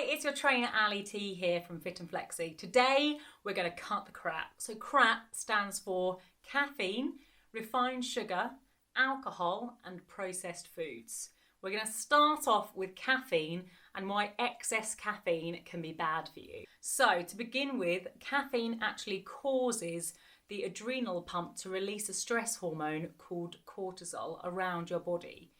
it's your trainer Ali T here from Fit and Flexi. Today we're going to cut the crap. So CRAP stands for caffeine, refined sugar, alcohol and processed foods. We're going to start off with caffeine and why excess caffeine can be bad for you. So to begin with, caffeine actually causes the adrenal pump to release a stress hormone called cortisol around your body.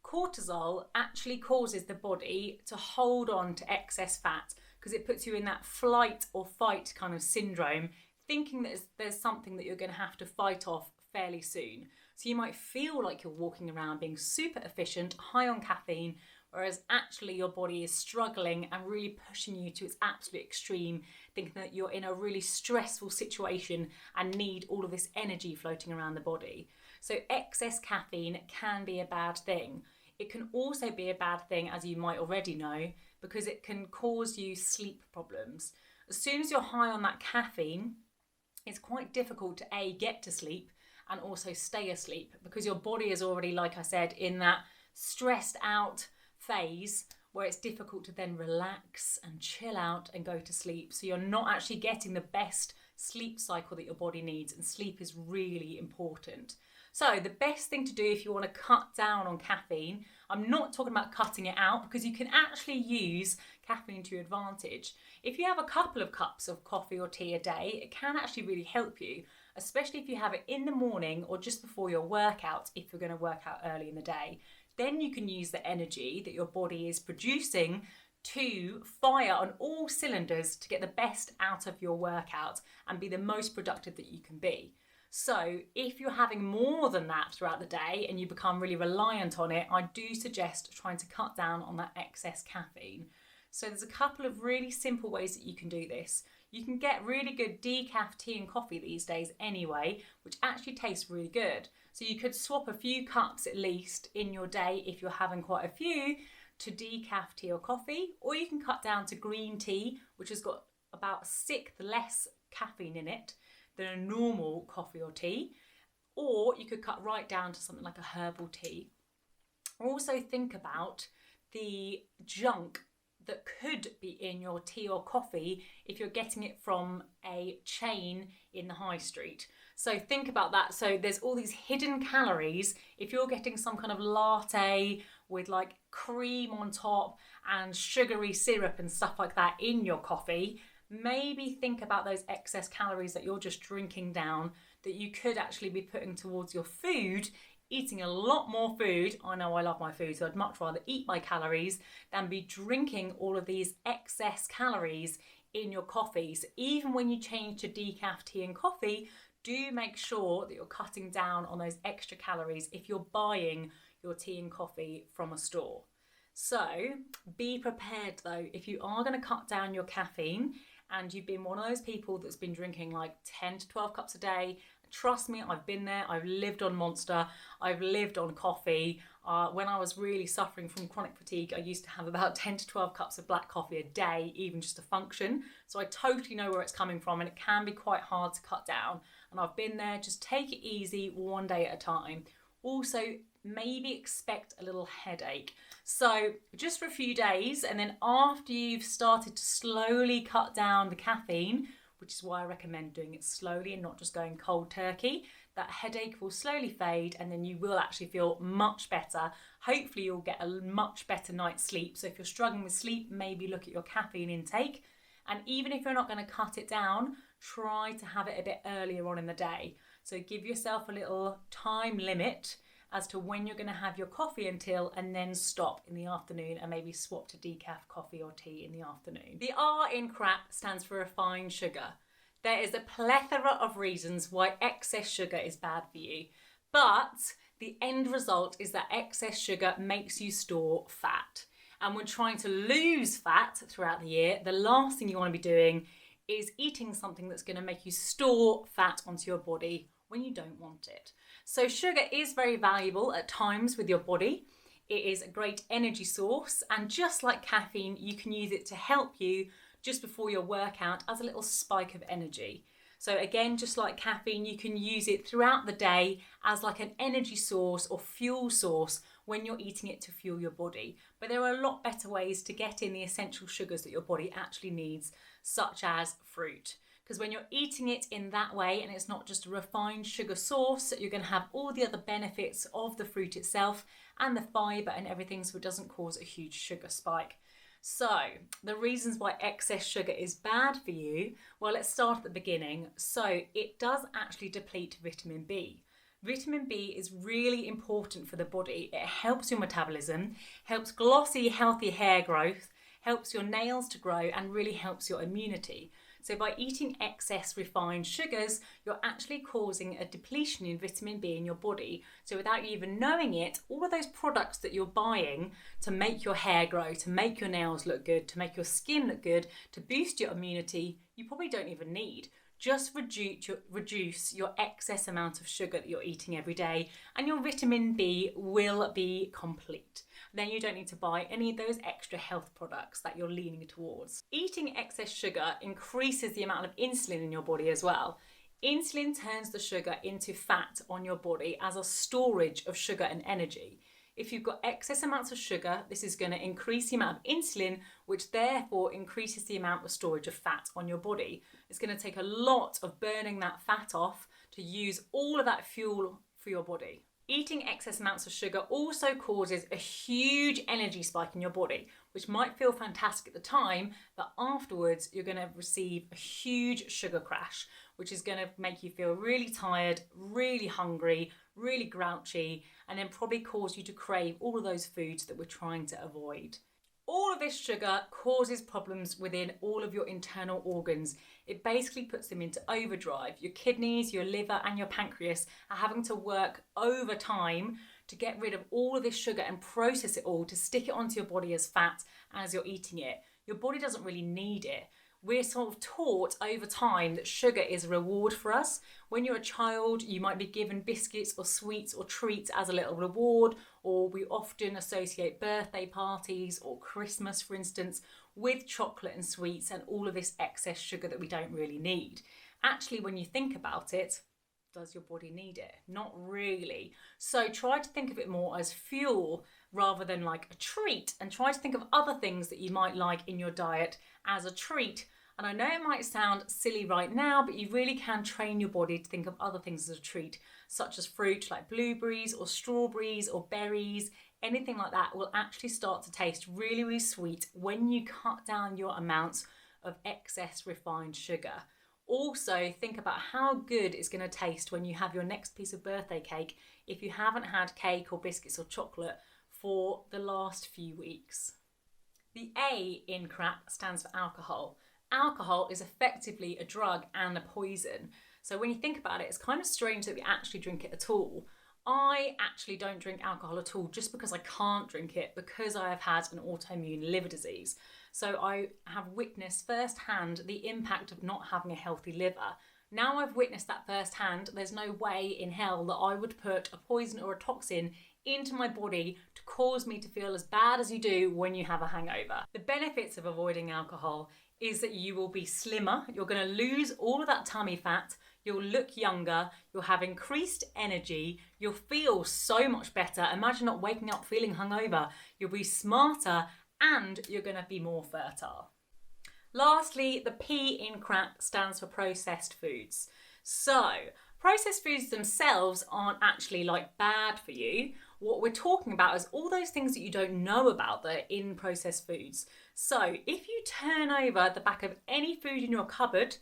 Cortisol actually causes the body to hold on to excess fat because it puts you in that flight or fight kind of syndrome, thinking that there's something that you're going to have to fight off fairly soon. So you might feel like you're walking around being super efficient, high on caffeine, whereas actually your body is struggling and really pushing you to its absolute extreme, thinking that you're in a really stressful situation and need all of this energy floating around the body. So excess caffeine can be a bad thing. It can also be a bad thing, as you might already know, because it can cause you sleep problems. As soon as you're high on that caffeine, it's quite difficult to A, get to sleep and also stay asleep because your body is already, like I said, in that stressed out phase where it's difficult to then relax and chill out and go to sleep. So you're not actually getting the best sleep cycle that your body needs, and sleep is really important. So the best thing to do if you want to cut down on caffeine, I'm not talking about cutting it out because you can actually use caffeine to your advantage. If you have a couple of cups of coffee or tea a day, it can actually really help you, especially if you have it in the morning or just before your workout, if you're going to work out early in the day. Then you can use the energy that your body is producing to fire on all cylinders to get the best out of your workout and be the most productive that you can be. So if you're having more than that throughout the day and you become really reliant on it, I do suggest trying to cut down on that excess caffeine. So there's a couple of really simple ways that you can do this. You can get really good decaf tea and coffee these days anyway, which actually tastes really good. So you could swap a few cups at least in your day if you're having quite a few to decaf tea or coffee, or you can cut down to green tea, which has got about a sixth less caffeine in it than a normal coffee or tea, or you could cut right down to something like a herbal tea. Also think about the junk that could be in your tea or coffee if you're getting it from a chain in the high street. So think about that. So there's all these hidden calories. If you're getting some kind of latte with like cream on top and sugary syrup and stuff like that in your coffee, maybe think about those excess calories that you're just drinking down that you could actually be putting towards your food, eating a lot more food. I know I love my food, so I'd much rather eat my calories than be drinking all of these excess calories in your coffee. So even when you change to decaf tea and coffee, do make sure that you're cutting down on those extra calories if you're buying your tea and coffee from a store. So be prepared though, if you are going to cut down your caffeine and you've been one of those people that's been drinking like 10 to 12 cups a day, trust me, I've been there. I've lived on Monster. I've lived on coffee. When I was really suffering from chronic fatigue, I used to have about 10 to 12 cups of black coffee a day, even just to function. So I totally know where it's coming from, and it can be quite hard to cut down. And I've been there. Just take it easy, one day at a time. Also, maybe expect a little headache. So just for a few days, and then after you've started to slowly cut down the caffeine, which is why I recommend doing it slowly and not just going cold turkey, that headache will slowly fade and then you will actually feel much better. Hopefully you'll get a much better night's sleep. So if you're struggling with sleep, maybe look at your caffeine intake. And even if you're not going to cut it down, try to have it a bit earlier on in the day. So give yourself a little time limit as to when you're going to have your coffee until, and then stop in the afternoon and maybe swap to decaf coffee or tea in the afternoon. The R in CRAP stands for refined sugar. There is a plethora of reasons why excess sugar is bad for you, but the end result is that excess sugar makes you store fat. And when trying to lose fat throughout the year, the last thing you want to be doing is eating something that's going to make you store fat onto your body when you don't want it. So sugar is very valuable at times with your body. It is a great energy source, and just like caffeine, you can use it to help you just before your workout as a little spike of energy. So again, just like caffeine, you can use it throughout the day as like an energy source or fuel source when you're eating it to fuel your body. But there are a lot better ways to get in the essential sugars that your body actually needs, such as fruit. Because when you're eating it in that way, and it's not just a refined sugar source, you're going to have all the other benefits of the fruit itself and the fibre and everything, so it doesn't cause a huge sugar spike. So, the reasons why excess sugar is bad for you, well, let's start at the beginning. So, it does actually deplete vitamin B. Vitamin B is really important for the body. It helps your metabolism, helps glossy, healthy hair growth, helps your nails to grow, and really helps your immunity. So by eating excess refined sugars, you're actually causing a depletion in vitamin B in your body. So without you even knowing it, all of those products that you're buying to make your hair grow, to make your nails look good, to make your skin look good, to boost your immunity, you probably don't even need. Just reduce your excess amount of sugar that you're eating every day, and your vitamin B will be complete. Then you don't need to buy any of those extra health products that you're leaning towards. Eating excess sugar increases the amount of insulin in your body as well. Insulin turns the sugar into fat on your body as a storage of sugar and energy. If you've got excess amounts of sugar, this is going to increase the amount of insulin, which therefore increases the amount of storage of fat on your body. It's going to take a lot of burning that fat off to use all of that fuel for your body. Eating excess amounts of sugar also causes a huge energy spike in your body, which might feel fantastic at the time, but afterwards you're going to receive a huge sugar crash, which is going to make you feel really tired, really hungry, really grouchy, and then probably cause you to crave all of those foods that we're trying to avoid. All of this sugar causes problems within all of your internal organs. It basically puts them into overdrive. Your kidneys, your liver, and your pancreas are having to work overtime to get rid of all of this sugar and process it all to stick it onto your body as fat as you're eating it. Your body doesn't really need it. We're sort of taught over time that sugar is a reward for us. When you're a child, you might be given biscuits or sweets or treats as a little reward, or we often associate birthday parties or Christmas, for instance, with chocolate and sweets and all of this excess sugar that we don't really need. Actually, when you think about it, does your body need it? Not really. So try to think of it more as fuel rather than like a treat, and try to think of other things that you might like in your diet as a treat. And I know it might sound silly right now, but you really can train your body to think of other things as a treat, such as fruit like blueberries or strawberries or berries. Anything like that will actually start to taste really, really sweet when you cut down your amounts of excess refined sugar. Also, think about how good it's going to taste when you have your next piece of birthday cake if you haven't had cake or biscuits or chocolate for the last few weeks. The A in CRAP stands for alcohol. Alcohol is effectively a drug and a poison. So when you think about it, it's kind of strange that we actually drink it at all. I actually don't drink alcohol at all just because I can't drink it, because I have had an autoimmune liver disease. So I have witnessed firsthand the impact of not having a healthy liver. Now I've witnessed that firsthand, there's no way in hell that I would put a poison or a toxin into my body to cause me to feel as bad as you do when you have a hangover. The benefits of avoiding alcohol is that you will be slimmer, you're going to lose all of that tummy fat, you'll look younger, you'll have increased energy, you'll feel so much better. Imagine not waking up feeling hungover. You'll be smarter and you're going to be more fertile. Lastly, the P in CRAP stands for processed foods. So, processed foods themselves aren't actually like bad for you. What we're talking about is all those things that you don't know about that are in processed foods. So if you turn over the back of any food in your cupboard,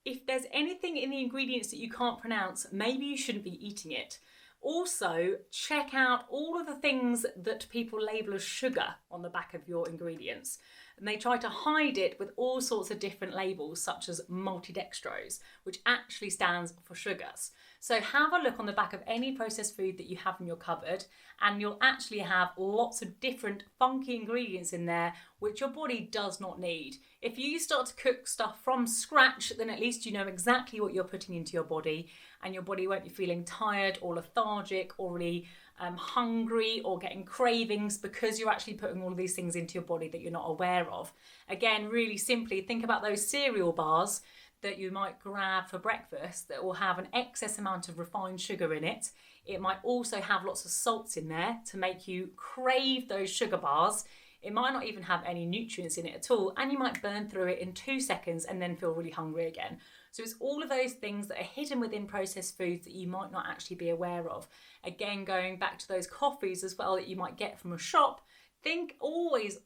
if there's anything in the ingredients that you can't pronounce, maybe you shouldn't be eating it. Also, check out all of the things that people label as sugar on the back of your ingredients. And they try to hide it with all sorts of different labels, such as maltodextrose, which actually stands for sugars. So have a look on the back of any processed food that you have in your cupboard, and you'll actually have lots of different funky ingredients in there, which your body does not need. If you start to cook stuff from scratch, then at least you know exactly what you're putting into your body, and your body won't be feeling tired or lethargic or really hungry or getting cravings, because you're actually putting all of these things into your body that you're not aware of. Again, really simply, think about those cereal bars. that you might grab for breakfast that will have an excess amount of refined sugar in it. It might also have lots of salts in there to make you crave those sugar bars. It might not even have any nutrients in it at all, and you might burn through it in 2 seconds and then feel really hungry again. So it's all of those things that are hidden within processed foods that you might not actually be aware of. Again, going back to those coffees as well that you might get from a shop, think always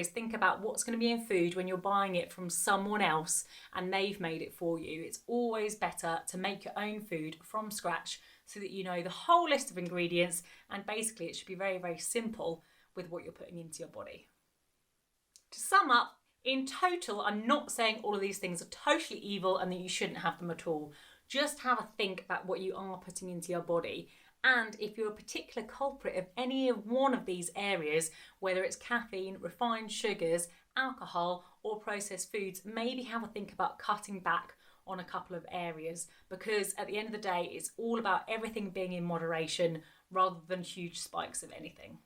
think about what's going to be in food when you're buying it from someone else and they've made it for you. It's always better to make your own food from scratch so that you know the whole list of ingredients, and basically it should be very, very simple with what you're putting into your body. To sum up, in total, I'm not saying all of these things are totally evil and that you shouldn't have them at all. Just have a think about what you are putting into your body. And if you're a particular culprit of any of one of these areas, whether it's caffeine, refined sugars, alcohol, or processed foods, maybe have a think about cutting back on a couple of areas, because at the end of the day, it's all about everything being in moderation rather than huge spikes of anything.